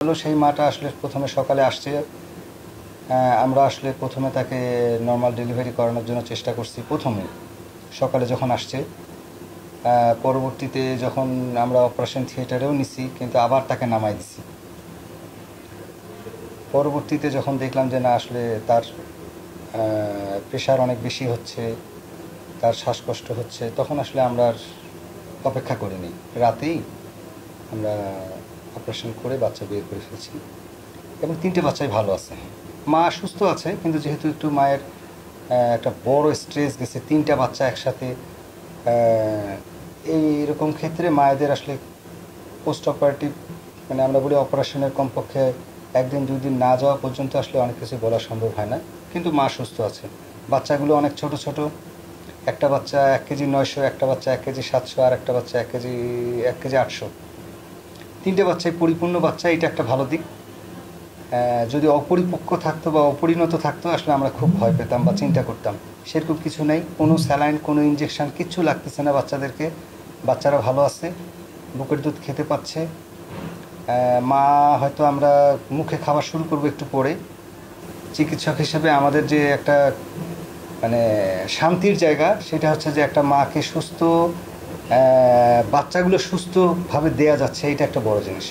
হলো সেই মাটা আসলে প্রথমে সকালে আসছে, আমরা আসলে প্রথমে তাকে নর্মাল ডেলিভারি করানোর জন্য চেষ্টা করছি প্রথমে সকালে যখন আসছে। পরবর্তীতে যখন আমরা অপারেশন থিয়েটারেও নিছি, কিন্তু আবার তাকে নামাই দিছি। পরবর্তীতে যখন দেখলাম যে না আসলে তার প্রেশার অনেক বেশি হচ্ছে, তার শ্বাসকষ্ট হচ্ছে, তখন আসলে আমরা আর অপেক্ষা করিনি, রাতেই আমরা অপারেশন করে বাচ্চা বের করে ফেলছি এবং 3টে বাচ্চাই ভালো আছে। মা সুস্থ আছে, কিন্তু যেহেতু একটু মায়ের একটা বড় স্ট্রেস গেছে, 3টা বাচ্চা একসাথে, এইরকম ক্ষেত্রে মায়েদের আসলে পোস্ট অপারেটিভ মানে আমরা বলি অপারেশনের কমপক্ষে 1 দিন 2 দিন না যাওয়া পর্যন্ত আসলে অনেক কিছু বলা সম্ভব হয় না। কিন্তু মা সুস্থ আছে। বাচ্চাগুলো অনেক ছোট ছোট, একটা বাচ্চা 1 কেজি 900, একটা বাচ্চা 1 কেজি 700, আর একটা বাচ্চা 1 কেজি 800। 3টে বাচ্চাই পরিপূর্ণ বাচ্চা, এটা একটা ভালো দিক। যদি অপরিপক্ক থাকতো বা অপরিণত থাকতো আসলে আমরা খুব ভয় পেতাম বা চিন্তা করতাম। সেরকম কিছু নেই, কোনো স্যালাইন কোনো ইঞ্জেকশন কিচ্ছু লাগতেছে না বাচ্চাদেরকে। বাচ্চারা ভালো আছে, বুকের দুধ খেতে পাচ্ছে। মা হয়তো আমরা মুখে খাওয়া শুরু করবো একটু পরে। চিকিৎসক হিসেবে আমাদের যে একটা মানে শান্তির জায়গা, সেটা হচ্ছে যে একটা মাকে সুস্থ বাচ্চাগুলো সুস্থভাবে দেয়া যাচ্ছে, এটা একটা বড় জিনিস।